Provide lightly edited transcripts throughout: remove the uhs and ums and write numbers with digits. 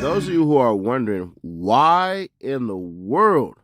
those of you who are wondering why in the world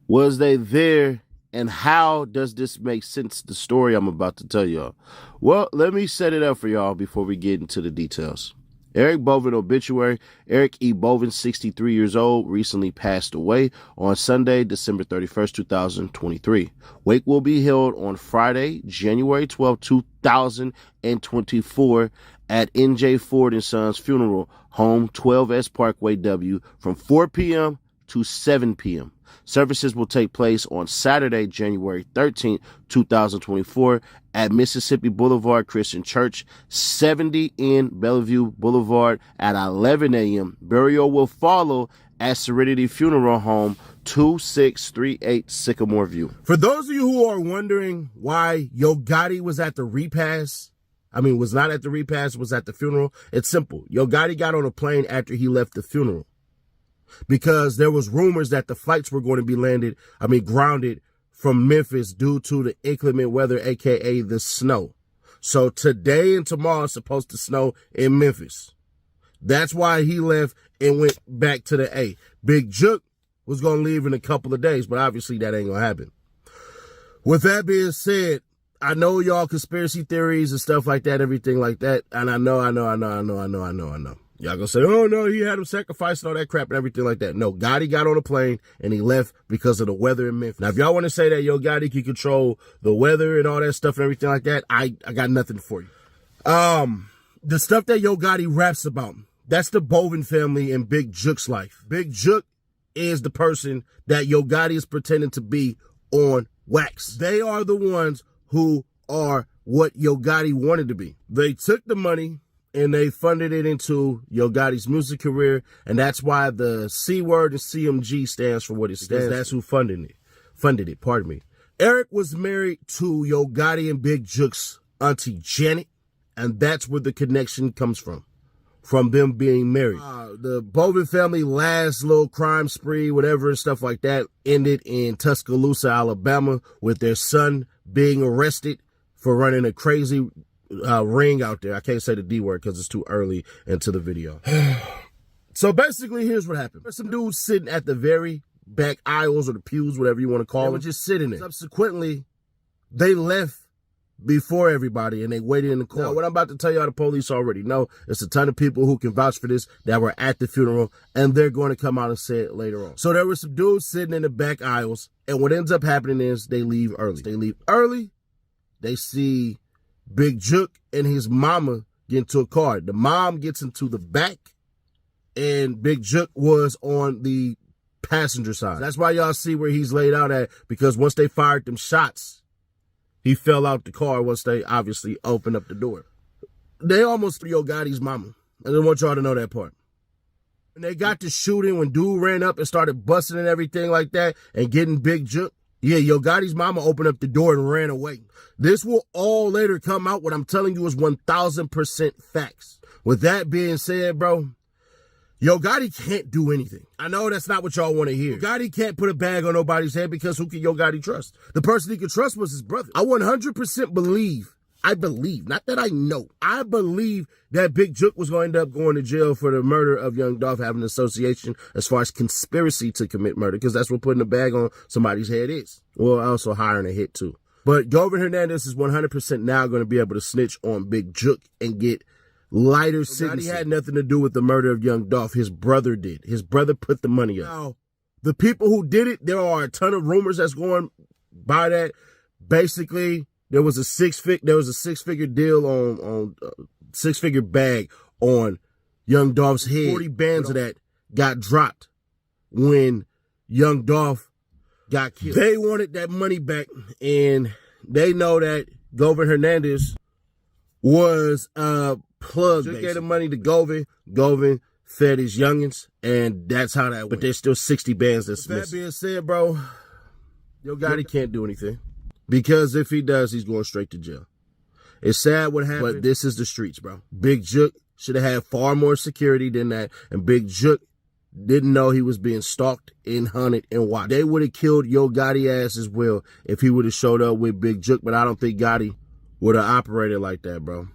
was they there and how does this make sense to the story I'm about to tell y'all? Well, let me set it up for y'all before we get into the details. Eric Bovin obituary. Eric E. Bovin, 63 years old, recently passed away on Sunday, December 31st, 2023. Wake will be held on Friday, January 12, 2024 at N.J. Ford & Sons Funeral Home, 12S Parkway W, from 4 p.m. to 7 p.m. Services will take place on Saturday, January 13th, 2024 at Mississippi Boulevard Christian Church, 70 in Bellevue Boulevard at 11 a.m. Burial will follow at Serenity Funeral Home, 2638 Sycamore View. For those of you who are wondering why Yo Gotti was at the repast, was not at the repast, was at the funeral, it's simple. Yo Gotti got on a plane after he left the funeral, because there was rumors that the flights were going to be grounded from Memphis due to the inclement weather, aka the snow. So today and tomorrow it's supposed to snow in Memphis. That's why he left and went back to the A. Big Jook was going to leave in a couple of days, but obviously that ain't going to happen. With that being said, I know y'all conspiracy theories and stuff like that, everything like that. And I know. Y'all gonna say, oh no, he had him sacrificed and all that crap and everything like that. No, Gotti got on a plane and he left because of the weather in Memphis. Now, if y'all want to say that Yo Gotti can control the weather and all that stuff and everything like that, I got nothing for you. The stuff that Yo Gotti raps about, that's the Bovin family and Big Jook's life. Big Jook is the person that Yo Gotti is pretending to be on wax. They are the ones who are what Yo Gotti wanted to be. They took the money and they funded it into Yo Gotti's music career, and that's why the C word and CMG stands for what it stands. That's who funded it. Pardon me. Eric was married to Yo Gotti and Big Jook's auntie Janet, and that's where the connection comes from them being married. The Bovin family last little crime spree, whatever and stuff like that, ended in Tuscaloosa, Alabama, with their son being arrested for running a crazy ring out there. I can't say the D word because it's too early into the video. So basically, here's what happened. There's some dudes sitting at the very back aisles or the pews, whatever you want to call them, just sitting there. Subsequently, they left before everybody and they waited in the car. Now, what I'm about to tell y'all, the police already know. There's a ton of people who can vouch for this that were at the funeral, and they're going to come out and say it later on. So there were some dudes sitting in the back aisles, and what ends up happening is they leave early. They see Big Jook and his mama get into a car. The mom gets into the back, and Big Jook was on the passenger side. That's why y'all see where he's laid out at, because once they fired them shots, he fell out the car once they obviously opened up the door. They almost threw Yo Gotti's mama. I just want y'all to know that part. And they got to shooting when dude ran up and started busting and everything like that and getting Big Jook. Yeah, Yo Gotti's mama opened up the door and ran away. This will all later come out. What I'm telling you is 1000% facts. With that being said, bro, Yo Gotti can't do anything. I know that's not what y'all want to hear. Yo Gotti can't put a bag on nobody's head, because who can Yo Gotti trust? The person he could trust was his brother. I 100% believe, not that I know, I believe that Big Jook was going to end up going to jail for the murder of Young Dolph, having an association as far as conspiracy to commit murder, because that's what putting a bag on somebody's head is. Well, also hiring a hit too. But Govin Hernandez is 100% now going to be able to snitch on Big Jook and get lighter sentences. He had nothing to do with the murder of Young Dolph. His brother did. His brother put the money up. Now, the people who did it, there are a ton of rumors that's going by that. Basically, there was a six-figure deal on six-figure bag on Young Dolph's head. 40 bands of that got dropped when Young Dolph got killed. They wanted that money back, and they know that Govin Hernandez was a plug. Just gave the money to Govin. Govin fed his youngins, and that's how that went. But there's still 60 bands that's missing. That being said, bro, Yo Gotti can't do anything, because if he does, he's going straight to jail. It's sad what happened, but this is the streets, bro. Big Jook should have had far more security than that, and Big Jook didn't know he was being stalked and hunted and watched. They would have killed Yo Gotti ass as well if he would have showed up with Big Jook, but I don't think Gotti would have operated like that, bro.